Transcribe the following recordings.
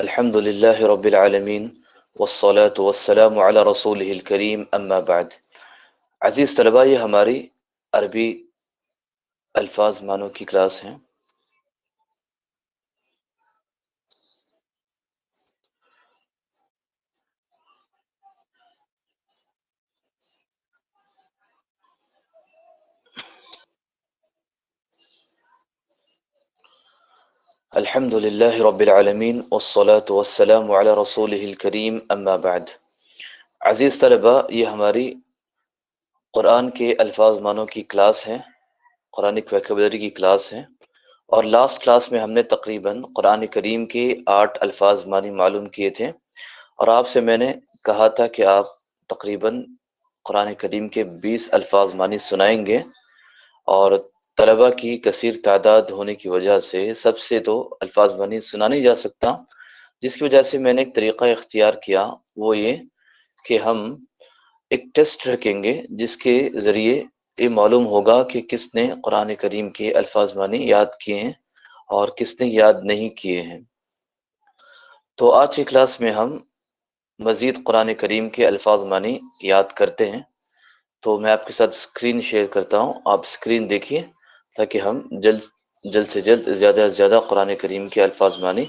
الحمد للہ رب العالمین والصلاة والسلام علی رسولہ الکریم اما بعد۔ عزیز طلباء، یہ ہماری عربی الفاظ معنوں کی کلاس ہے۔ الحمد للہ رب العالمین والصلاة والسلام علی رسولہ الکریم اما بعد۔ عزیز طلباء، یہ ہماری قرآن کے الفاظ معنوں کی کلاس ہے، قرآنک ویکیبلری کی کلاس ہے، اور لاسٹ کلاس میں ہم نے تقریباً قرآن کریم کے 8 الفاظ معنی معلوم کیے تھے، اور آپ سے میں نے کہا تھا کہ آپ تقریباً قرآن کریم کے 20 الفاظ معنی سنائیں گے، اور طلبہ کی کثیر تعداد ہونے کی وجہ سے سب سے تو الفاظ معنی سنا نہیں جا سکتا، جس کی وجہ سے میں نے ایک طریقہ اختیار کیا، وہ یہ کہ ہم ایک ٹیسٹ رکھیں گے جس کے ذریعے یہ معلوم ہوگا کہ کس نے قرآن کریم کے الفاظ معنی یاد کیے ہیں اور کس نے یاد نہیں کیے ہیں۔ تو آج کی کلاس میں ہم مزید قرآن کریم کے الفاظ معنی یاد کرتے ہیں۔ تو میں آپ کے ساتھ اسکرین شیئر کرتا ہوں، آپ اسکرین دیکھیے تاکہ ہم جلد سے جلد زیادہ سے زیادہ قرآن کریم کے الفاظ معنی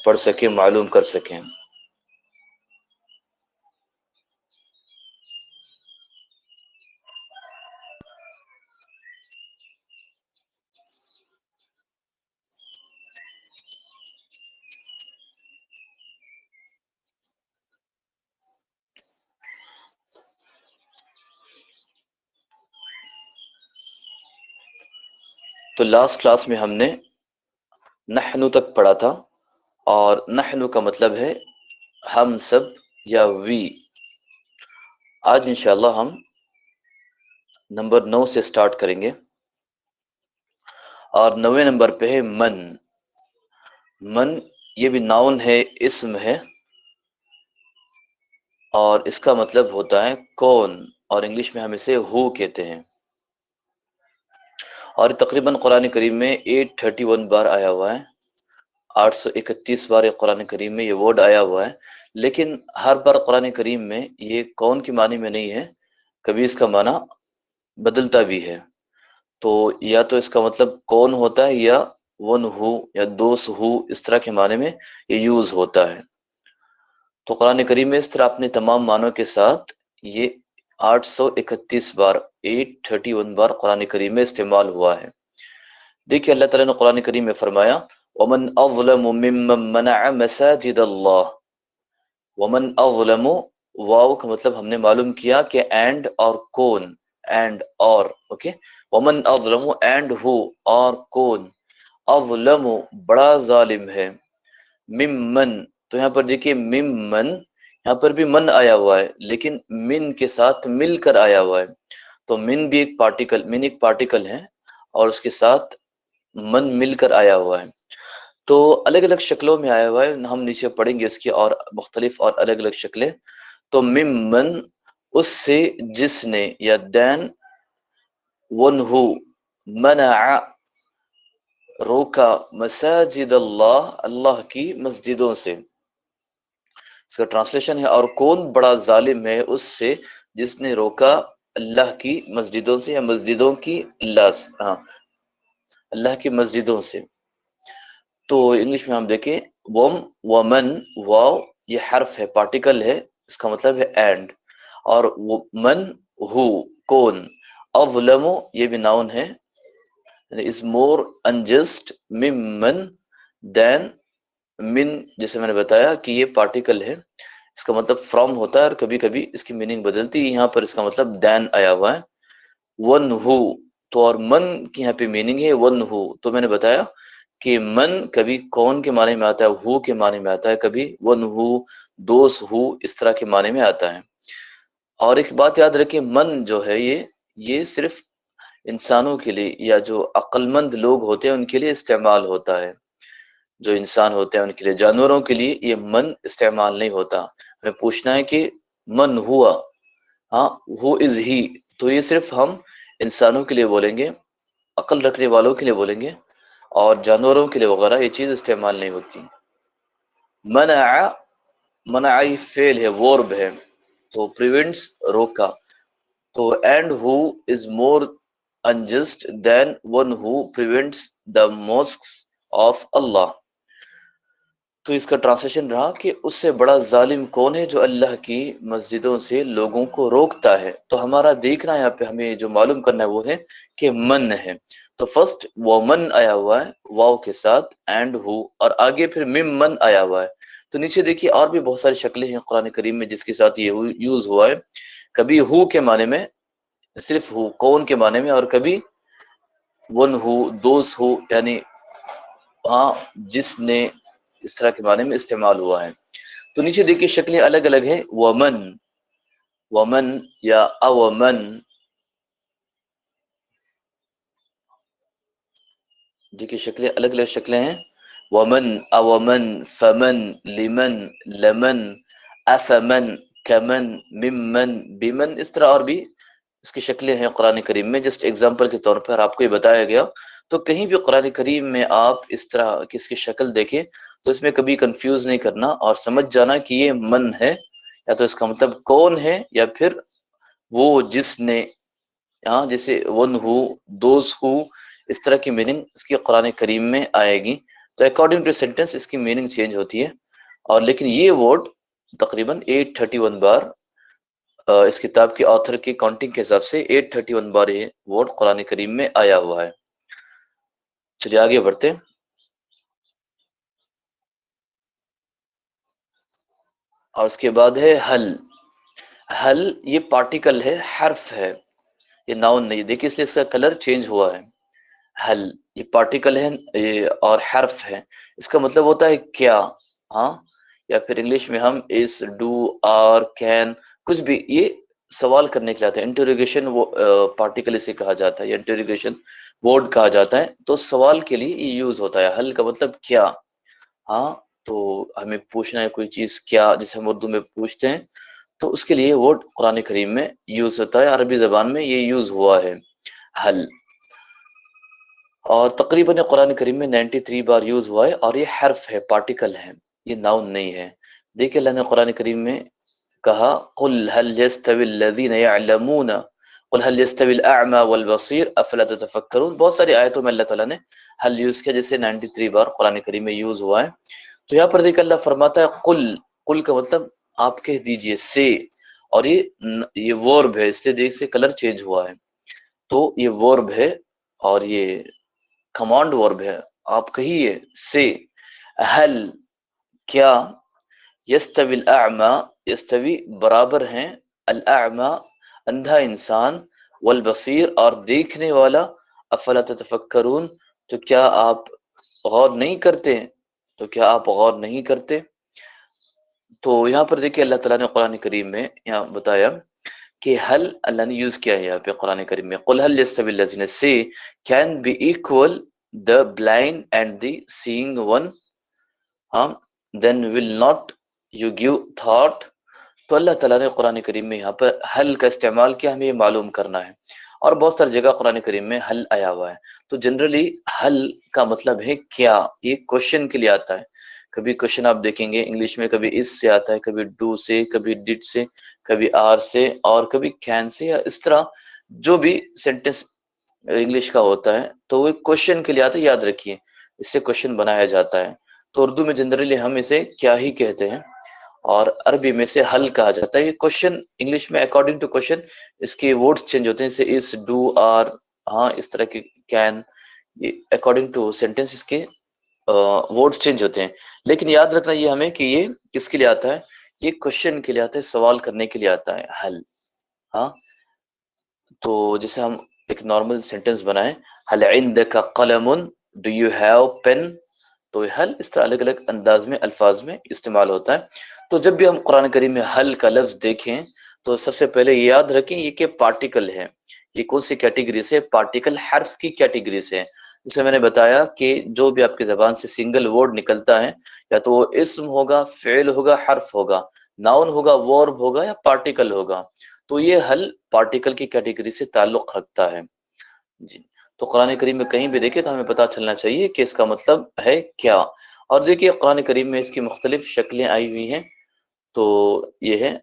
پڑھ سکیں، معلوم کر سکیں۔ تو لاسٹ کلاس میں ہم نے نحنو تک پڑھا تھا، اور نحنو کا مطلب ہے ہم سب یا وی۔ آج انشاءاللہ ہم نمبر 9 سے سٹارٹ کریں گے، اور 9ویں نمبر پہ ہے من۔ من یہ بھی ناؤن ہے، اسم ہے، اور اس کا مطلب ہوتا ہے کون، اور انگلش میں ہم اسے ہو کہتے ہیں، اور تقریباً قرآن کریم میں 831 بار آیا ہوا ہے، 831 بار قرآن کریم میں یہ ورڈ آیا ہوا ہے، لیکن ہر بار قرآن کریم میں یہ کون کی معنی میں نہیں ہے، کبھی اس کا معنی بدلتا بھی ہے۔ تو یا تو اس کا مطلب کون ہوتا ہے، یا ون ہو، یا دوس ہو، اس طرح کے معنی میں یہ یوز ہوتا ہے۔ تو قرآن کریم میں اس طرح اپنے تمام معنوں کے ساتھ یہ 831 بار 831 بار قرآن کریم میں استعمال ہوا ہے۔ دیکھیے اللہ تعالیٰ نے قرآن کریم میں فرمایا وَمَنْ أَظْلَمُ مِمَّنْ مَنَعَ مَسَاجِدَ اللَّهِ۔ وَمَنْ أَظْلَمُ، واو کا مطلب ہم نے معلوم کیا کہ اینڈ اور کون، اینڈ اور، اوکے۔ وَمَنْ أَظْلَمُ اینڈ ہو، اور کون، اظلم بڑا ظالم ہے، ممن، تو یہاں پر دیکھیے ممن، یہاں پر بھی من آیا ہوا ہے لیکن من کے ساتھ مل کر آیا ہوا ہے، تو من بھی ایک پارٹیکل، من ایک پارٹیکل ہے اور اس کے ساتھ من مل کر آیا ہوا ہے، تو الگ الگ شکلوں میں آیا ہوا ہے، ہم نیچے پڑھیں گے اس کی اور مختلف اور الگ الگ شکلیں۔ تو ممن اس سے جس نے، یا دین، ونہو منع روکا، مساجد اللہ اللہ کی مسجدوں سے، اس کا ٹرانسلیشن ہے اور کون بڑا ظالم ہے اس سے جس نے روکا اللہ کی مسجدوں سے، یا مسجدوں کی اللہ کی مسجدوں سے۔ تو انگلش میں ہم دیکھیں ومن، واو یہ حرف ہے، پارٹیکل ہے، اس کا مطلب ہے اینڈ، اور من ہو کون، اظلم یہ بھی ناؤن ہے، is more unjust ممن دین من، جیسے میں نے بتایا کہ یہ پارٹیکل ہے، اس کا مطلب فرام ہوتا ہے اور کبھی کبھی اس کی میننگ بدلتی ہے، یہاں پر اس کا مطلب دین آیا ہوا ہے۔ ون ہو، تو اور من کی یہاں پہ میننگ ہے ون ہو، تو میں نے بتایا کہ من کبھی کون کے معنی میں آتا ہے، ہو کے معنی میں آتا ہے، کبھی ون ہو، دوس ہو، اس طرح کے معنی میں آتا ہے۔ اور ایک بات یاد رکھیں، من جو ہے یہ صرف انسانوں کے لیے، یا جو عقل مند لوگ ہوتے ہیں ان کے لیے استعمال ہوتا ہے، جو انسان ہوتے ہیں ان کے لیے، جانوروں کے لیے یہ من استعمال نہیں ہوتا۔ ہمیں پوچھنا ہے کہ من ہوا، ہاں ہو از ہی، تو یہ صرف ہم انسانوں کے لیے بولیں گے، عقل رکھنے والوں کے لیے بولیں گے، اور جانوروں کے لیے وغیرہ یہ چیز استعمال نہیں ہوتی۔ منع، منع فعل ہے، ورب ہے، تو پریونٹس روکا، تو and who is more unjust than one who prevents the mosques of Allah. تو اس کا ٹرانسلیشن رہا کہ اس سے بڑا ظالم کون ہے جو اللہ کی مسجدوں سے لوگوں کو روکتا ہے. تو ہمارا دیکھنا یہاں پہ ہمیں جو معلوم کرنا ہے وہ ہے کہ من ہے. تو فرسٹ ومن آیا ہوا ہے واو کے ساتھ اینڈ ہو، اور آگے پھر مم من آیا ہوا ہے. تو نیچے دیکھیے اور بھی بہت ساری شکلیں ہیں قرآن کریم میں جس کے ساتھ یہ یوز ہوا ہے. کبھی ہو کے معنی میں، صرف ہو کون کے معنی میں، اور کبھی ون ہو، دوز ہو، یعنی ہاں جس نے، اس طرح کے معنی میں استعمال ہوا ہے. تو نیچے دیکھیے شکلیں الگ الگ ہیں، ومن، ومن یا اومن. دیکھیے شکلیں الگ الگ شکلیں ہیں، ومن، اومن، فمن، لمن، لمن، افمن، کمن، ممن، بمن. اس طرح اور بھی اس کی شکلیں ہیں قرآن کریم میں. جسٹ ایگزامپل کے طور پر آپ کو یہ بتایا گیا. تو کہیں بھی قرآن کریم میں آپ اس طرح کس کی شکل دیکھیں تو اس میں کبھی کنفیوز نہیں کرنا اور سمجھ جانا کہ یہ من ہے، یا تو اس کا مطلب کون ہے، یا پھر وہ جس نے، ہاں جیسے ون ہو، دوز ہو، اس طرح کی میننگ اس کی قرآن کریم میں آئے گی. تو اکارڈنگ ٹو سینٹینس اس کی میننگ چینج ہوتی ہے. اور لیکن یہ ورڈ تقریباً 831 بار اس کتاب کے آتھر کی کاؤنٹنگ کے حساب سے 831 بار یہ ورڈ قرآن کریم میں آیا ہوا ہے. چلیے آگے بڑھتے. اور اس کے بعد ہے حل. حل یہ پارٹیکل ہے، حرف ہے، یہ ناؤن نہیں. دیکھیے اس لیے اس کا کلر چینج ہوا ہے. حل یہ پارٹیکل ہے اور حرف ہے. اس کا مطلب ہوتا ہے کیا، ہاں، یا پھر انگلش میں ہم اس، ڈو، آر، کین، کچھ بھی، یہ سوال کرنے کے لیے آتا ہے. انٹروگیشن وہ پارٹیکل اسے کہا جاتا ہے، یا انٹروگیشن ورڈ کہا جاتا ہے. تو سوال کے لیے یہ یوز ہوتا ہے. حل کا مطلب کیا، ہاں. تو ہمیں پوچھنا ہے کوئی چیز کیا، جسے ہم اردو میں پوچھتے ہیں، تو اس کے لیے ورڈ قرآن کریم میں یوز ہوتا ہے. عربی زبان میں یہ یوز ہوا ہے حل. اور تقریباً قرآن کریم میں 93 بار یوز ہوا ہے، اور یہ حرف ہے، پارٹیکل ہے، یہ ناؤن نہیں ہے. دیکھیں اللہ نے قرآن کریم میں کہا قل هل يستوي الذين يعلمون قل هل يستوي الاعمى والبصير افلا تتفکرون. بہت ساری آیتوں میں اللہ تعالیٰ نے حل یوز کیا، جیسے 93 بار قرآن کریم میں یوز ہوا ہے. تو یہاں پر دیکھ اللہ فرماتا ہے قل، قل کا مطلب آپ کہہ دیجئے، سے. اور یہ ورب ہے، اس سے دیکھ سے کلر چینج ہوا ہے. تو یہ ورب ہے اور یہ کمانڈ ورب ہے. آپ کہیے سے، حل کیا، یستوی الاعمی، یستوی برابر ہیں، الاعمی اندھا انسان، والبصیر اور دیکھنے والا، افلا تتفکرون تو کیا آپ غور نہیں کرتے، تو کیا آپ غور نہیں کرتے. تو یہاں پر دیکھیں اللہ تعالیٰ نے قرآن کریم میں یہاں بتایا کہ حل اللہ نے یوز کیا ہے یہاں پہ قرآن کریم میں. قل هل يستوي الذين say can be equal the blind and the seeing one, then will not you give thought. تو اللہ تعالیٰ نے قرآن کریم میں یہاں پر حل کا استعمال کیا، ہمیں یہ معلوم کرنا ہے. اور بہت ساری جگہ قرآن کریم میں حل آیا ہوا ہے. تو جنرلی حل کا مطلب ہے کیا، یہ کوشچن کے لیے آتا ہے. کبھی کوشچن آپ دیکھیں گے انگلش میں، کبھی اس سے آتا ہے، کبھی ڈو سے، کبھی ڈڈ سے، کبھی آر سے، اور کبھی کین سے، یا اس طرح جو بھی سینٹینس انگلش کا ہوتا ہے تو وہ کوشچن کے لیے آتا ہے. یاد رکھیے اس سے کوشچن بنایا جاتا ہے. تو اردو میں جنرلی ہم اسے کیا ہی کہتے ہیں، اور عربی میں سے حل کہا جاتا ہے. یہ کوشچن انگلش میں اکارڈنگ ٹو کوشچن اس کے ورڈز چینج ہوتے ہیں، جیسے اس، ڈو، آر، ہاں اس طرح کے، کین، یہ اکارڈنگ ٹو سینٹینس اس کے ورڈز چینج ہوتے ہیں. لیکن یاد رکھنا یہ ہمیں کہ یہ کس کے لیے آتا ہے، یہ کوشچن کے لیے آتا ہے، سوال کرنے کے لیے آتا ہے حل. ہاں تو جیسے ہم ایک نارمل سینٹینس بنائیں، حل عندک قلم، ڈو یو ہیو پین. تو حل اس طرح الگ الگ انداز میں الفاظ میں استعمال ہوتا ہے. تو جب بھی ہم قرآن کریم میں حل کا لفظ دیکھیں تو سب سے پہلے یہ یاد رکھیں یہ کہ پارٹیکل ہے. یہ کون سی کیٹیگری سے، پارٹیکل حرف کی کیٹیگری سے. جسے میں نے بتایا کہ جو بھی آپ کی زبان سے سنگل ورڈ نکلتا ہے، یا تو وہ اسم ہوگا، فعل ہوگا، حرف ہوگا، ناؤن ہوگا، ورب ہوگا، یا پارٹیکل ہوگا. تو یہ حل پارٹیکل کی کیٹیگری سے تعلق رکھتا ہے. جی تو قرآن کریم میں کہیں بھی دیکھیں تو ہمیں پتہ چلنا چاہیے کہ اس کا مطلب ہے کیا. اور دیکھیے قرآن کریم میں اس کی مختلف شکلیں آئی ہوئی ہیں، تو یہ ہے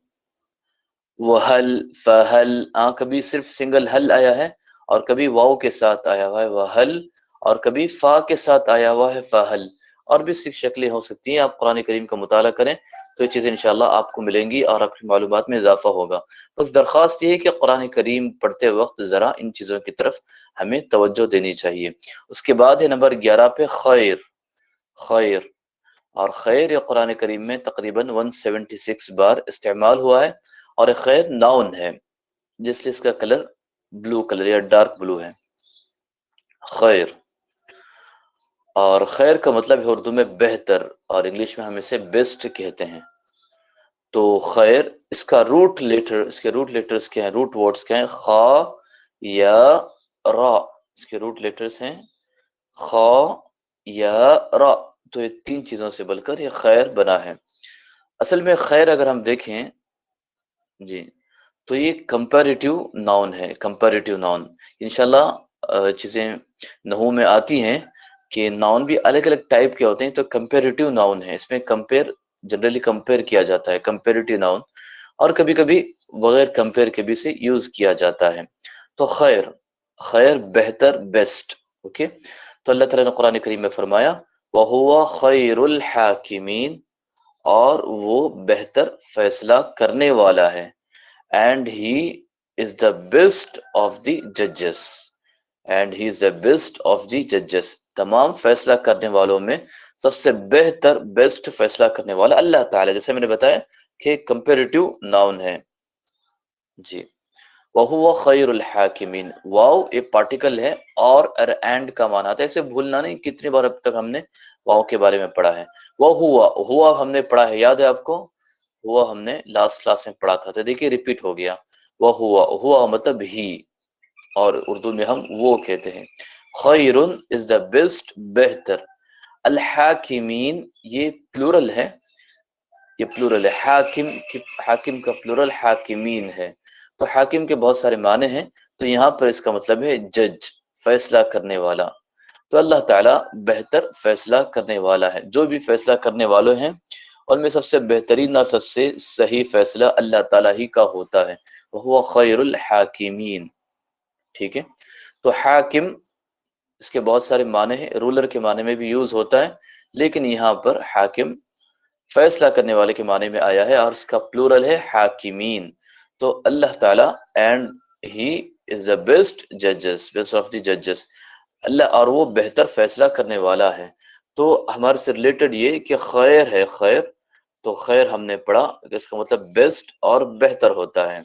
وحل، فہل، کبھی صرف سنگل حل آیا ہے اور کبھی واو کے ساتھ آیا ہوا ہے وحل، اور کبھی فا کے ساتھ آیا ہوا ہے فہل، اور بھی صرف شکلیں ہو سکتی ہیں۔ آپ قرآن کریم کا مطالعہ کریں تو یہ چیزیں انشاءاللہ آپ کو ملیں گی اور آپ کی معلومات میں اضافہ ہوگا۔ بس درخواست یہ ہے کہ قرآن کریم پڑھتے وقت ذرا ان چیزوں کی طرف ہمیں توجہ دینی چاہیے۔ اس کے بعد ہے نمبر 11 پہ خیر، خیر، اور خیر یہ قرآن کریم میں تقریباً 176 بار استعمال ہوا ہے، اور ایک خیر ناؤن ہے جس لیے اس کا کلر بلو کلر یا ڈارک بلو ہے، خیر۔ اور خیر کا مطلب ہے اردو میں بہتر، اور انگلش میں ہم اسے بیسٹ کہتے ہیں۔ تو خیر، اس کا روٹ لیٹر، اس کے روٹ لیٹرز کیا ہیں، روٹ ورڈز کیا ہیں، خا یا را، اس کے روٹ لیٹرز ہیں خا یا را، تو یہ تین چیزوں سے بل کر یہ خیر بنا ہے۔ اصل میں خیر اگر ہم دیکھیں جی تو یہ کمپیریٹیو ناؤن ہے، کمپیریٹیو ناؤن۔ انشاءاللہ چیزیں نحو میں آتی ہیں کہ ناؤن بھی الگ الگ ٹائپ کے ہوتے ہیں، تو کمپیریٹیو ناؤن ہے، اس میں کمپیئر جنرلی کمپیئر کیا جاتا ہے، کمپیریٹیو ناؤن، اور کبھی کبھی بغیر کمپیئر کے بھی سے یوز کیا جاتا ہے۔ تو خیر، خیر بہتر، بیسٹ، اوکے۔ تو اللہ تعالیٰ نے قرآن کریم میں فرمایا وَهُوَ خَيْرُ الْحَاكِمِينَ، اور وہ بہتر فیصلہ کرنے والا ہے، and he is the best of the ججز، and he is the best of the ججز، تمام فیصلہ کرنے والوں میں سب سے بہتر، بیسٹ فیصلہ کرنے والا اللہ تعالیٰ، جیسے میں نے بتایا کہ کمپیریٹیو ناؤن ہے جی۔ وَهُوَ خَيْرُ الْحَاكِمِينَ، واو ایک پارٹیکل ہے اور اینڈ کا معنی آتا ہے، اسے بھولنا نہیں، کتنی بار اب تک ہم نے واو کے بارے میں پڑھا ہے۔ وَهُوَ، ہوا ہم نے پڑھا ہے، یاد ہے آپ کو، ہوا ہم نے لاسٹ کلاس میں پڑھا تھا، تو دیکھیے ریپیٹ ہو گیا، وَهُوَ، ہوا مطلب ہی، اور اردو میں ہم وہ کہتے ہیں۔ خیرن از دا بیسٹ، بہتر۔ الحاکمین یہ پلورل ہے، یہ پلورل ہے، حاکم کا پلورل حاکمین ہے۔ تو حاکم کے بہت سارے معنی ہیں، تو یہاں پر اس کا مطلب ہے جج، فیصلہ کرنے والا۔ تو اللہ تعالیٰ بہتر فیصلہ کرنے والا ہے، جو بھی فیصلہ کرنے والے ہیں ان میں سب سے بہترین اور سب سے صحیح فیصلہ اللہ تعالیٰ ہی کا ہوتا ہے، وہ خیر الحاکمین، ٹھیک ہے۔ تو حاکم اس کے بہت سارے معنی ہیں، رولر کے معنی میں بھی یوز ہوتا ہے، لیکن یہاں پر حاکم فیصلہ کرنے والے کے معنی میں آیا ہے، اور اس کا پلورل ہے حاکمین۔ تو اللہ تعالیٰ and he is the best ججز، بیسٹ آف دی ججز، اللہ، اور وہ بہتر فیصلہ کرنے والا ہے۔ تو ہمارے سے ریلیٹڈ یہ کہ خیر ہے، خیر، تو خیر ہم نے پڑھا کہ اس کا مطلب بیسٹ اور بہتر ہوتا ہے،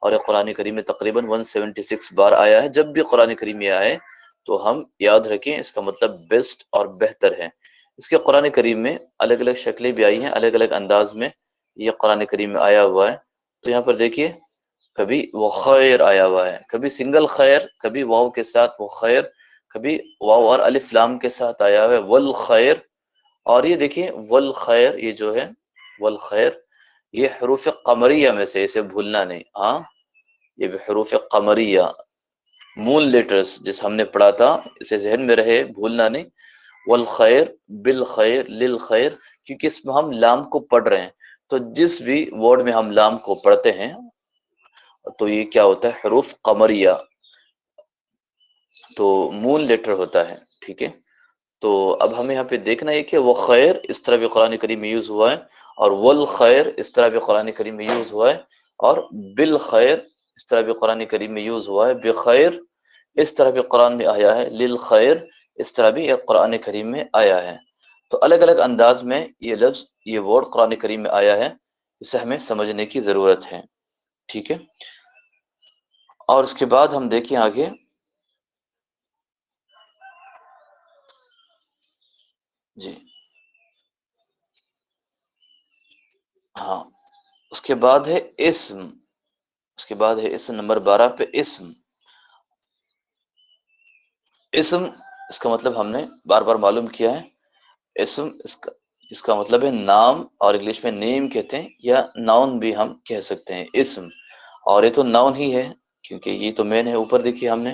اور یہ قرآن کریم میں تقریباً 176 بار آیا ہے۔ جب بھی قرآن کریم میں آئے تو ہم یاد رکھیں اس کا مطلب بیسٹ اور بہتر ہے۔ اس کے قرآن کریم میں الگ الگ شکلیں بھی آئی ہیں، الگ الگ انداز میں یہ قرآن کریم میں آیا ہوا ہے۔ تو یہاں پر دیکھیے کبھی وہ خیر آیا ہوا ہے، کبھی سنگل خیر، کبھی واو کے ساتھ وہ خیر، کبھی واو اور الف لام کے ساتھ آیا ہوا ہے والخیر۔ اور یہ دیکھیے والخیر، یہ جو ہے والخیر، یہ حروف قمریہ میں سے، اسے بھولنا نہیں، ہاں یہ بھی حروف قمریہ، مون لیٹرز جس ہم نے پڑھا تھا، اسے ذہن میں رہے، بھولنا نہیں۔ والخیر، بالخیر، للخیر، کیونکہ اس میں ہم لام کو پڑھ رہے ہیں، تو جس بھی ورڈ میں ہم لام کو پڑھتے ہیں تو یہ کیا ہوتا ہے، حروف قمریہ، تو مون لیٹر ہوتا ہے، ٹھیک ہے۔ تو اب ہمیں یہاں پہ دیکھنا ہے کہ وہ خیر اس طرح بھی قرآن کریم میں یوز ہوا ہے، اور والخیر اس طرح بھی قرآن کریم میں یوز ہوا ہے، اور بالخیر اس طرح بھی قرآن کریم میں یوز ہوا ہے، بخیر اس طرح بھی قرآن میں آیا ہے، للخیر اس طرح بھی یہ قرآن کریم میں آیا ہے۔ تو الگ الگ انداز میں یہ لفظ، یہ ورڈ قرآن کریم میں آیا ہے، اسے ہمیں سمجھنے کی ضرورت ہے، ٹھیک ہے۔ اور اس کے بعد ہم دیکھیں آگے، جی ہاں، اس کے بعد ہے اسم، اس کے بعد ہے اسم نمبر 12 پہ اسم۔ اسم اس کا مطلب ہم نے بار بار معلوم کیا ہے، اسم اس کا مطلب ہے نام، اور انگلش میں نیم کہتے ہیں، یا ناؤن بھی ہم کہہ سکتے ہیں اسم، اور یہ تو ناؤن ہی ہے کیونکہ یہ تو مین ہے، اوپر دیکھیے ہم نے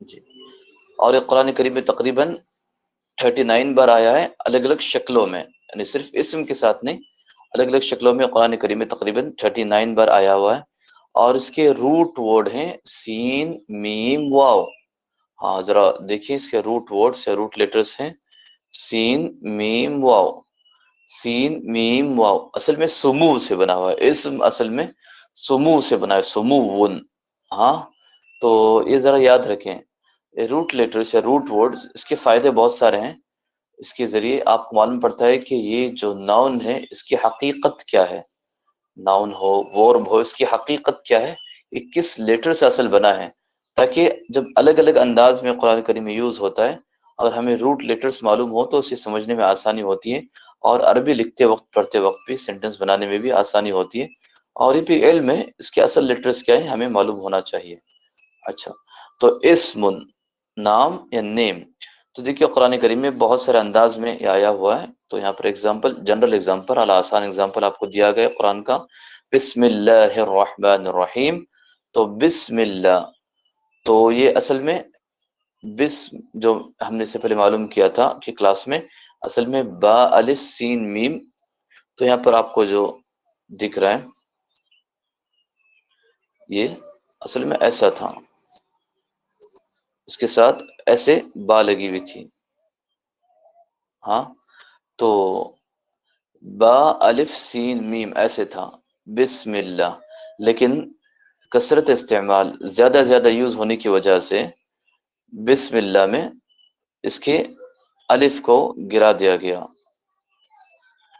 جی. اور یہ قرآن کریم میں تقریباً 39 بار آیا ہے الگ الگ شکلوں میں، یعنی صرف اسم کے ساتھ نہیں، الگ الگ شکلوں میں قرآن کریم میں تقریباً 39 بار آیا ہوا ہے. اور اس کے روٹ ورڈ ہیں سین میم واو. ہاں ذرا دیکھیے اس کے روٹ ورڈز یا روٹ لیٹرز ہیں سین میم واو. سین میم واو اصل میں سمو سے بنا ہوا ہے، اسم اصل میں سمو سے بنا ہے، سمو ون. ہاں تو یہ ذرا یاد رکھیں، روٹ لیٹرز یا روٹ ورڈز اس کے فائدے بہت سارے ہیں. اس کے ذریعے آپ کو معلوم پڑتا ہے کہ یہ جو ناؤن ہے اس کی حقیقت کیا ہے، ناؤن ہو ورب ہو، اس کی حقیقت کیا ہے، یہ کس لیٹر سے اصل بنا ہے، تاکہ جب الگ الگ انداز میں قرآن کریم میں یوز ہوتا ہے اور ہمیں روٹ لیٹرز معلوم ہو تو اسے سمجھنے میں آسانی ہوتی ہے، اور عربی لکھتے وقت پڑھتے وقت بھی سینٹنس بنانے میں بھی آسانی ہوتی ہے. اور یہ بھی علم ہے اس کے اصل لیٹرز کیا ہے ہمیں معلوم ہونا چاہیے. اچھا تو اسم نام یا نیم، تو دیکھیے قرآن کریم میں بہت سارے انداز میں یہ آیا ہوا ہے. تو یہاں پر ایگزامپل، جنرل ایگزامپل، اعلی آسان ایگزامپل آپ کو دیا گیا قرآن کا. بسم اللہ الرحمن الرحیم. تو بسم اللہ، تو یہ اصل میں بسم جو ہم نے اس سے پہلے معلوم کیا تھا کہ کلاس میں اصل میں با الف سین میم. تو یہاں پر آپ کو جو دکھ رہا ہے یہ اصل میں ایسا تھا، اس کے ساتھ ایسے با لگی ہوئی تھی. ہاں تو با الف سین میم ایسے تھا بسم اللہ، لیکن کثرت استعمال زیادہ زیادہ یوز ہونے کی وجہ سے بسم اللہ میں اس کے الف کو گرا دیا گیا.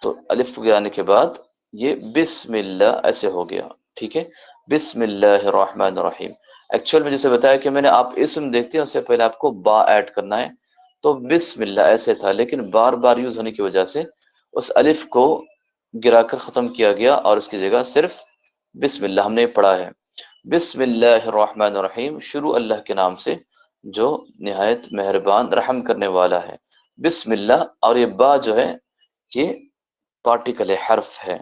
تو الف کو گرانے کے بعد یہ بسم اللہ ایسے ہو گیا. ٹھیک ہے، بسم اللہ الرحمن الرحیم. ایکچوئل میں جیسے بتایا کہ میں نے آپ اسم دیکھتے ہیں اس سے پہلے آپ کو با ایڈ کرنا ہے. تو بسم اللہ ایسے تھا، لیکن بار بار یوز ہونے کی وجہ سے اس الف کو گرا کر ختم کیا گیا اور اس کی جگہ صرف بسم اللہ ہم نے پڑھا ہے. بسم اللہ الرحمن الرحیم، شروع اللہ کے نام سے جو نہایت مہربان رحم کرنے والا ہے. بسم اللہ، اور یہ با جو ہے یہ پارٹیکل حرف ہے.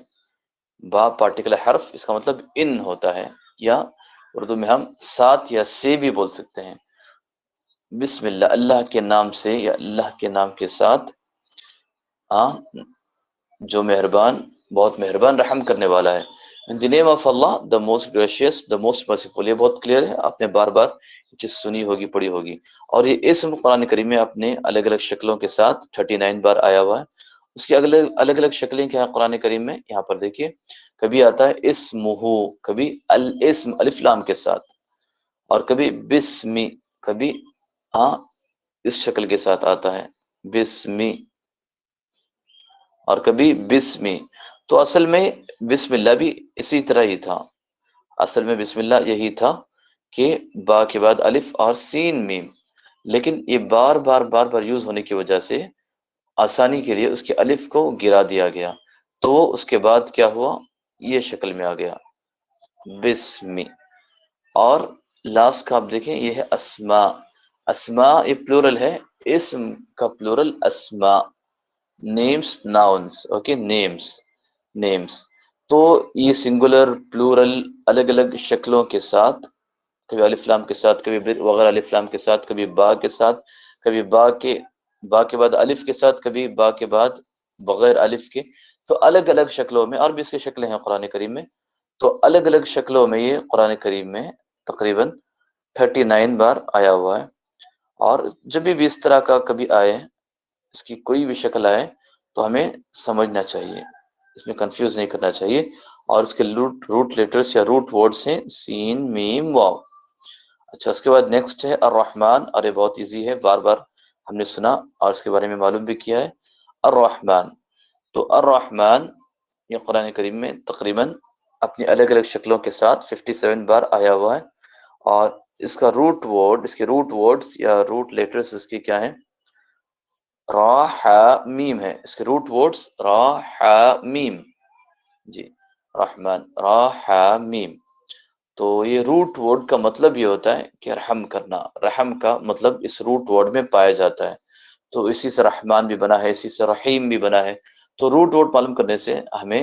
با پارٹیکل حرف، اس کا مطلب ان ہوتا ہے، یا اردو میں ہم ساتھ یا سے بھی بول سکتے ہیں. بسم اللہ، اللہ کے نام سے یا اللہ کے نام کے ساتھ، ہاں جو مہربان، بہت مہربان رحم کرنے والا ہے. In the name of Allah, the most gracious, the most merciful. یہ بہت کلیئر ہے، آپ نے بار بار یہ چیز سنی ہوگی، پڑھی ہوگی. اور یہ اسم قرآن کریم میں اپنے الگ الگ شکلوں کے ساتھ 39 بار آیا ہوا ہے. اس کی الگ الگ شکلیں کیا ہیں قرآن کریم میں، یہاں پر دیکھیے. کبھی آتا ہے اسمہ، کبھی الاسم الف لام کے ساتھ، اور کبھی بسمی، کبھی ہاں اس شکل کے ساتھ آتا ہے بسمی، اور کبھی بسمی. تو اصل میں بسم اللہ بھی اسی طرح ہی تھا. اصل میں بسم اللہ یہی تھا کہ با کے بعد الف اور سین میم، لیکن یہ بار بار بار بار یوز ہونے کی وجہ سے آسانی کے لیے اس کے الف کو گرا دیا گیا. تو اس کے بعد کیا ہوا، یہ شکل میں آ گیا بسمی. اور لاسٹ کا آپ دیکھیں یہ ہے اسماء. اسماء یہ پلورل ہے، اسم کا پلورل اسماء. Names nouns, okay, names. تو یہ سنگولر پلورل الگ الگ شکلوں کے ساتھ، کبھی الف لام کے ساتھ، کبھی وغیرہ الف لام کے ساتھ، کبھی با کے ساتھ، کبھی با کے بعد الف کے ساتھ، کبھی با کے بعد بغیر الف کے. تو الگ الگ شکلوں میں، اور بھی اس کی شکلیں ہیں قرآن کریم میں. تو الگ الگ شکلوں میں یہ قرآن کریم میں تقریباً 39 بار آیا ہوا ہے. اور جب بھی اس طرح کا کبھی آئے، اس کی کوئی بھی شکل آئے تو ہمیں سمجھنا چاہیے، اس میں کنفیوز نہیں کرنا چاہیے. اور اس کے روٹ لیٹرز یا روٹ ورڈز ہیں سین میم واو. اچھا اس کے بعد نیکسٹ ہے الرحمن، اور یہ بہت ایزی ہے، بار بار ہم نے سنا اور اس کے بارے میں معلوم بھی کیا ہے. الرحمن، تو الرحمن یہ قرآن کریم میں تقریباً اپنی الگ الگ شکلوں کے ساتھ 57 بار آیا ہوا ہے. اور اس کا روٹ ورڈ، اس کے روٹ ورڈز یا روٹ لیٹرز اس کی کیا ہیں، را ح میم ہے. اس کے روٹ ورڈز را ح میم، جی رحمان را ح میم. تو یہ روٹ ورڈ کا مطلب یہ ہوتا ہے کہ رحم کرنا، رحم کا مطلب اس روٹ ورڈ میں پایا جاتا ہے. تو اسی سے رحمان بھی بنا ہے، اسی سے رحیم بھی بنا ہے. تو روٹ ورڈ معلوم کرنے سے ہمیں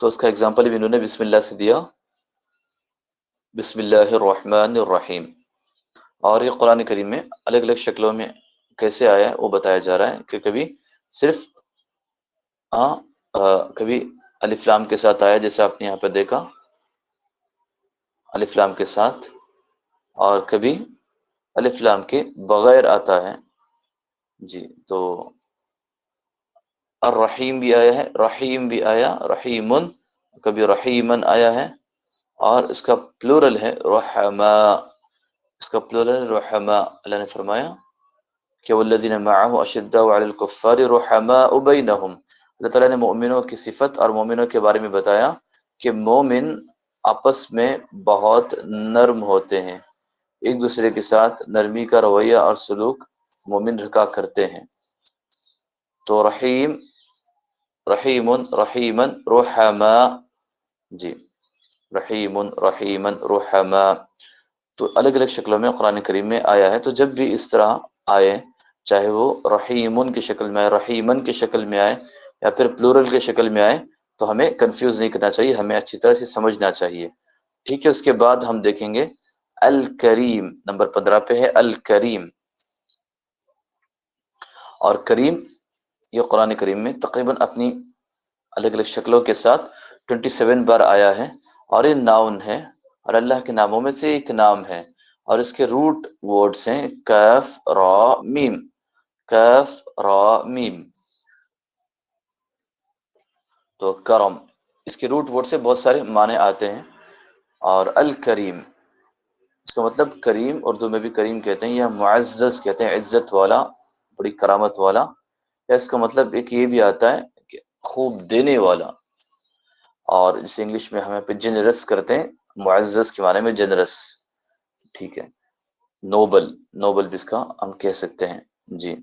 تو اس کا ایگزامپل بھی انہوں نے بسم اللہ سے دیا، بسم اللہ الرحمن الرحیم. اور یہ قرآن کریم میں الگ الگ شکلوں میں کیسے آیا ہے وہ بتایا جا رہا ہے کہ کبھی صرف کبھی الف لام کے ساتھ آیا، جیسے آپ نے یہاں پہ دیکھا الف لام کے ساتھ، اور کبھی الف لام کے بغیر آتا ہے. جی تو الرحیم بھی آیا ہے، رحیم بھی آیا، رحیمن، کبھی رحیمن آیا ہے. اور اس کا پلورل ہے رحما، اس کا پلورل رحما. اللہ نے فرمایا کہ والذین معه اشداء علی الکفار رحماء بینہم. اللہ تعالیٰ نے مومنوں کی صفت اور مومنوں کے بارے میں بتایا کہ مومن آپس میں بہت نرم ہوتے ہیں، ایک دوسرے کے ساتھ نرمی کا رویہ اور سلوک مومن رکھا کرتے ہیں. تو رحیم، رحیمن، رحیمن، رحما. جی رحیمن، رحیمن، رحما. تو الگ الگ شکلوں میں قرآن کریم میں آیا ہے. تو جب بھی اس طرح آئے، چاہے وہ رحیمن کی شکل میں آئے، رحیمن کی شکل میں آئے، یا پھر پلورل کی شکل میں آئے، تو ہمیں کنفیوز نہیں کرنا چاہیے، ہمیں اچھی طرح سے سمجھنا چاہیے. ٹھیک ہے. اس کے بعد ہم دیکھیں گے الکریم، نمبر 15 پہ ہے الکریم. اور کریم یہ قرآن کریم میں تقریباً اپنی الگ الگ شکلوں کے ساتھ 27 بار آیا ہے. اور یہ ناؤن ہے، اور اللہ کے ناموں میں سے ایک نام ہے. اور اس کے روٹ ورڈز ہیں کاف را میم، کاف را میم. تو کرم، اس کے روٹ ورڈ سے بہت سارے معنی آتے ہیں. اور الکریم اس کا مطلب کریم، اردو میں بھی کریم کہتے ہیں، یا معزز کہتے ہیں، عزت والا، بڑی کرامت والا. یا اس کا مطلب ایک یہ بھی آتا ہے کہ خوب دینے والا. اور جسے انگلش میں ہمیں پہ جنرس کرتے ہیں، معزز کے معنی میں جنرس. ٹھیک ہے. نوبل، نوبل بھی اس کا ہم کہہ سکتے ہیں. جی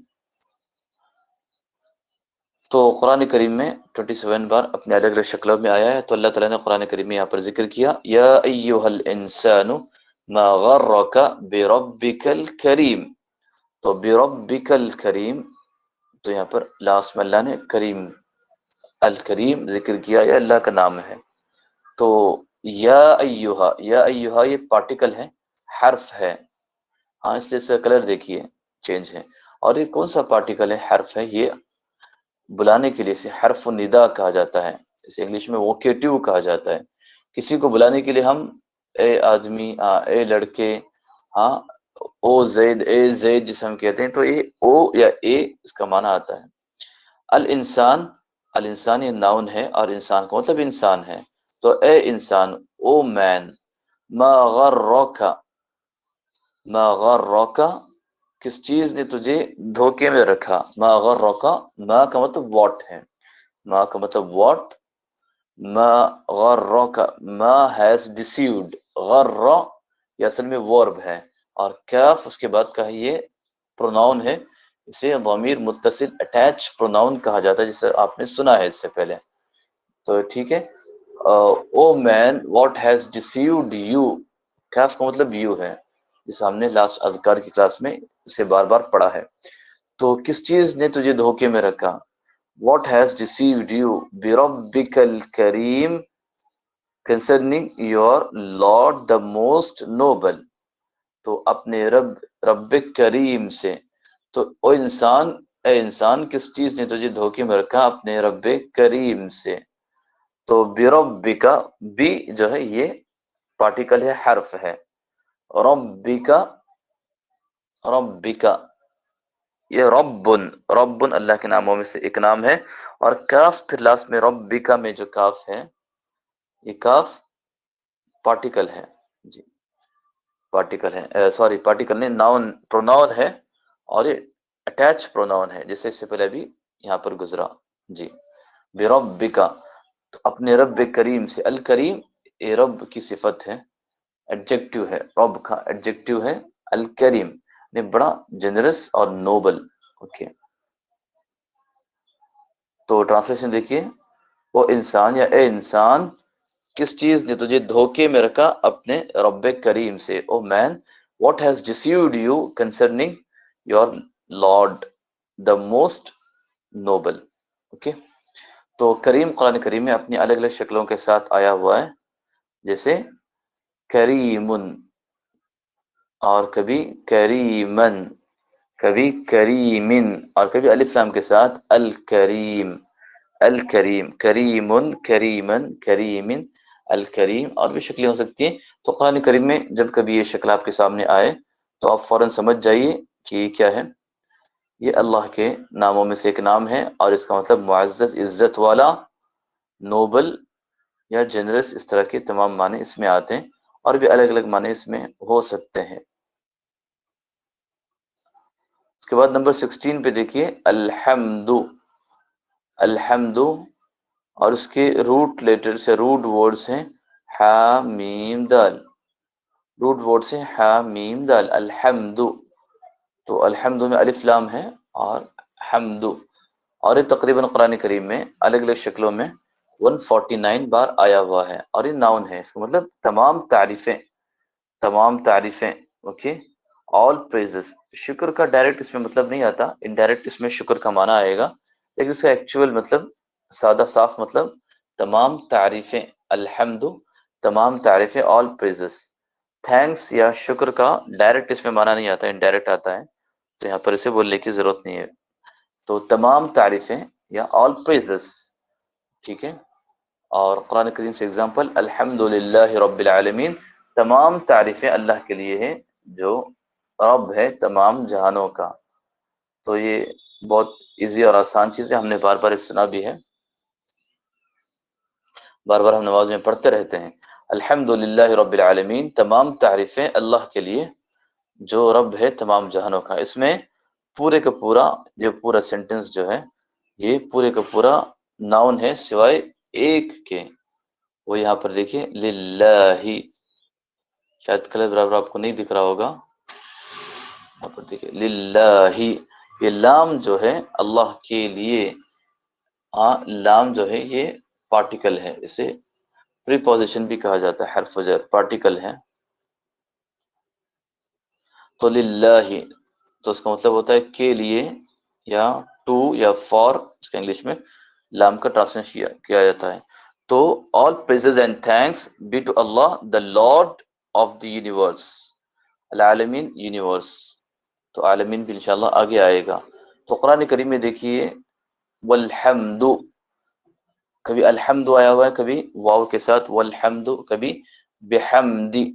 تو قرآن کریم میں 27 بار اپنے الگ الگ شکلوں میں آیا ہے. تو اللہ تعالیٰ نے قرآن کریم میں یہاں پر ذکر کیا یا ایہا الانسان ما غرک بربک الکریم. تو بربک الکریم، تو یہاں پر لاسٹ میں اللہ نے کریم، الکریم ذکر کیا، یہ اللہ کا نام ہے. تو یا ایہا، یا ایہا یہ پارٹیکل ہے، حرف ہے. ہاں اس لیے اس کا کلر دیکھیے چینج ہے. اور یہ کون سا پارٹیکل ہے، حرف ہے. یہ بلانے کے لیے اسے حرف النداء کہا جاتا ہے، اسے انگلش میں ووکیٹیو کہا جاتا ہے. کسی کو بلانے کے لیے ہم اے آدمی، اے لڑکے، ہاں او زید، اے زید جسے ہم کہتے ہیں، تو یہ او یا اے اس کا معنی آتا ہے. الانسان، الانسان یہ ناؤن ہے، اور انسان کا مطلب انسان ہے. تو اے انسان، او مین، ما غرک، ما غرک کس چیز نے تجھے دھوکے میں رکھا. ما غرک، ما کا مطلب واٹ ہے، ما کا مطلب واٹ. ما غرک، ما ہیز ڈیسیوڈ، غر یہ اصل میں ورب ہے. اور کاف اس کے بعد کا یہ پروناؤن ہے، اسے ضمیر متصل اٹیچ پروناؤن کہا جاتا ہے، جسے آپ نے سنا ہے اس سے پہلے. تو ٹھیک ہے. او man what has deceived you, کاف کا مطلب یو ہے، جسے ہم نے لاسٹ اذکار کی کلاس میں اسے بار بار پڑھا ہے. تو کس چیز نے تجھے دھوکے میں رکھا. What has deceived you بربک الکریم concerning your Lord the most noble. تو اپنے رب کریم سے. تو او انسان، اے انسان کس چیز نے تجھے دھوکے میں رکھا، اپنے رب کریم سے. تو بربک بھی جو ہے یہ پارٹیکل ہے، حرف ہے. ربک، ربک یہ ربن، ربن اللہ کے ناموں میں سے ایک نام ہے. اور کاف پھر لاسٹ میں ربک میں جو کاف ہے، یہ کاف پارٹیکل ہے. جی پارٹیکل ہے، سوری پارٹیکل نہیں، ناؤن، پروناؤن ہے. اور یہ اٹیچ پروناؤن ہے، جیسے اس سے پہلے بھی یہاں پر گزرا. جی بربک، اپنے رب کریم سے. الکریم یہ رب کی صفت ہے، ایڈجیکٹیو ہے، رب کا ایڈجیکٹیو ہے الکریم، نے بڑا جنرس اور نوبل. اوکے تو ٹرانسلیشن دیکھیے، وہ انسان یا اے انسان کس چیز نے تجھے دھوکے میں رکھا اپنے رب کریم سے. O man what has deceived you concerning your Lord the most noble. Okay تو کریم قرآن کریم میں اپنی الگ الگ شکلوں کے ساتھ آیا ہوا ہے، جیسے کریم، اور کبھی کریمن، کبھی کریمن، اور کبھی الف لام کے ساتھ الکریم، الکریم، کریم، کریمن، کریمن، الکریم، اور بھی شکلیں ہو سکتی ہیں۔ تو قرآن کریم میں جب کبھی یہ شکل آپ کے سامنے آئے تو آپ فوراً سمجھ جائیے کہ یہ کیا ہے، یہ اللہ کے ناموں میں سے ایک نام ہے، اور اس کا مطلب معزز، عزت والا، نوبل یا جنرس، اس طرح کے تمام معنی اس میں آتے ہیں، اور بھی الگ الگ معنی اس میں ہو سکتے ہیں۔ اس کے بعد نمبر 16 پہ دیکھیے الحمد، الحمد، اور اس کے روٹ لیٹر سے روٹ ورڈز ہیں حا میم دال، روٹ ورڈز ہیں حا میم دال، الحمد۔ تو الحمد میں الف لام ہے اور حمد، اور یہ تقریباً قرآن کریم میں الگ الگ شکلوں میں 149 بار آیا ہوا ہے، اور یہ ناؤن ہے، اس کا مطلب تمام تعریفیں، تمام تعریفیں، اوکے، آل پریزز۔ شکر کا ڈائریکٹ اس میں مطلب نہیں آتا، انڈائریکٹ اس میں شکر کا معنی آئے گا، لیکن اس کا ایکچوئل مطلب، سادہ صاف مطلب تمام تعریفیں، الحمد، تمام تعریفیں، آل پریزز۔ تھینکس یا شکر کا ڈائریکٹ اس میں معنی نہیں آتا، انڈائریکٹ آتا ہے، تو یہاں پر اسے بولنے کی ضرورت نہیں ہے۔ تو تمام تعریفیں یا آل پریزز، ٹھیک ہے۔ اور قرآن کریم سے اگزامپل الحمد للہ رب العالمین، تمام تعریفیں اللہ کے لیے ہیں جو رب ہے تمام جہانوں کا۔ تو یہ بہت ایزی اور آسان چیز ہے، ہم نے بار بار سنا بھی ہے، بار بار ہم نماز میں پڑھتے رہتے ہیں، الحمد للہ رب العالمین، تمام تعریفیں اللہ کے لیے جو رب ہے تمام جہانوں کا۔ اس میں پورے کا پورا، جو پورا سینٹنس جو ہے، یہ پورے کا پورا ناؤن ہے سوائے ایک کے، وہ یہاں پر دیکھیے للہ، شاید کلر برابر آپ کو نہیں دکھ رہا ہوگا، یہاں پر دیکھیے للہ، یہ لام جو ہے اللہ کے لیے، ہاں لام جو ہے یہ پارٹیکل ہے، اسے پریپوزیشن بھی کہا جاتا ہے، حرف جر پارٹیکل ہے۔ تو للہ، تو اس کا مطلب ہوتا ہے کے لیے، یا ٹو، یا فار، اس کا انگلش میں لام کا ٹرانسلیشن کیا جاتا ہے۔ تو all praises and thanks be to Allah the Lord of the universe، العالمین، یونیورس، تو عالمین بھی انشاءاللہ آگے آئے گا۔ تو قرآن کریم میں دیکھیے والحمد، کبھی الحمد آیا ہوا ہے، کبھی واو کے ساتھ والحمد، کبھی بحمدی،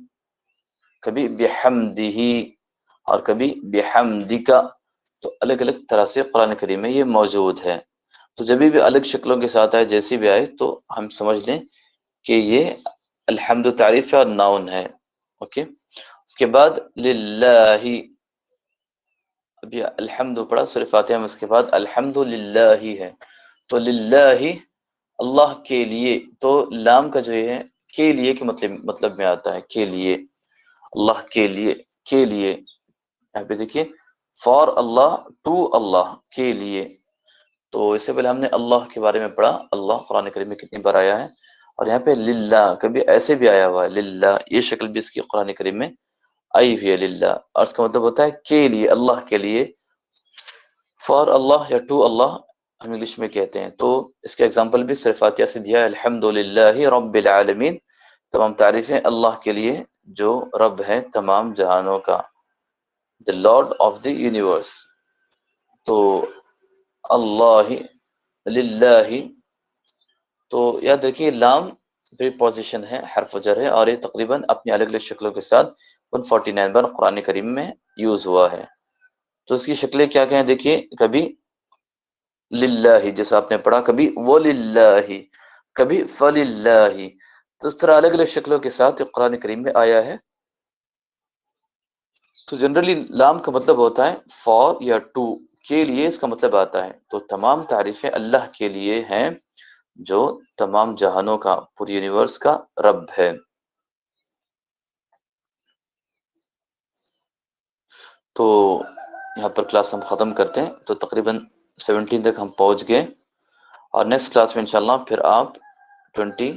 کبھی بحمدہ، اور کبھی بحمدک۔ تو الگ الگ طرح سے قرآن کریم میں یہ موجود ہے۔ تو جب بھی الگ شکلوں کے ساتھ آئے، جیسی بھی آئے، تو ہم سمجھ لیں کہ یہ الحمد تعریف ہے اور ناؤن ہے، اوکے۔ اس کے بعد للہ، ابھی الحمد پڑھا سورہ فاتحہ میں، اس کے بعد الحمد للہ ہے، تو للہ اللہ کے لیے، تو لام کا جو ہے کے لیے کے مطلب میں آتا ہے، کے لیے، اللہ کے لیے، کے لیے، یہاں پہ دیکھیے فار اللہ، ٹو اللہ، کے لیے۔ تو اس سے پہلے ہم نے اللہ کے بارے میں پڑھا، اللہ قرآن کریم میں کتنی بار آیا ہے، اور یہاں پہ للہ کبھی ایسے بھی آیا ہوا ہے، للہ، یہ شکل بھی اس کی قرآن کریم میں آئی ہوئی ہے، للہ، اور اس کا مطلب ہوتا ہے کے لیے، اللہ کے لیے، فار اللہ یا ٹو اللہ ہم انگلش میں کہتے ہیں۔ تو اس کا ایگزامپل بھی سورہ فاتحہ سے دیا ہے، الحمد للہ رب العالمین، تمام تعریفیں اللہ کے لیے جو رب ہے تمام جہانوں کا، the Lord of the universe۔ تو اللہ، للہ، تو یاد رکھیے لام پریپوزیشن ہے، حرف جر ہے، اور یہ تقریباً اپنی الگ الگ شکلوں کے ساتھ 149 بار قرآن کریم میں یوز ہوا ہے۔ تو اس کی شکلیں کیا کہیں دیکھیے، کبھی للہ جیسا آپ نے پڑھا، کبھی وللہ، کبھی فللہ، تو اس طرح الگ الگ شکلوں کے ساتھ قرآن کریم میں آیا ہے۔ تو جنرلی لام کا مطلب ہوتا ہے فار یا ٹو، کے لیے اس کا مطلب آتا ہے۔ تو تمام تعریفیں اللہ کے لیے ہیں جو تمام جہانوں کا، پوری یونیورس کا رب ہے۔ تو یہاں پر کلاس ہم ختم کرتے ہیں، تو تقریباً 17 تک ہم پہنچ گئے، اور نیکسٹ کلاس میں انشاءاللہ پھر آپ 20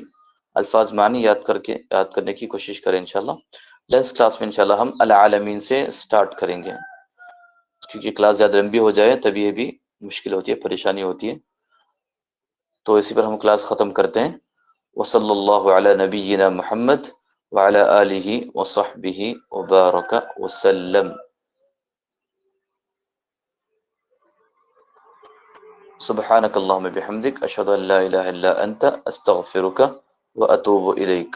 الفاظ معنی یاد کرنے کی کوشش کریں انشاءاللہ۔ نیکسٹ کلاس میں انشاءاللہ ہم العالمین سے سٹارٹ کریں گے، کیونکہ کلاس زیادہ لمبی ہو جائے تب یہ بھی مشکل ہوتی ہے، پریشانی ہوتی ہے۔ تو اسی پر ہم کلاس ختم کرتے ہیں. وصلی اللہ علی نبینا محمد وعلی آلہ وصحبہ وبارک وسلم. سبحانک اللہم بحمدک اشہد ان لا الہ الا انت استغفرک واتوب الیک.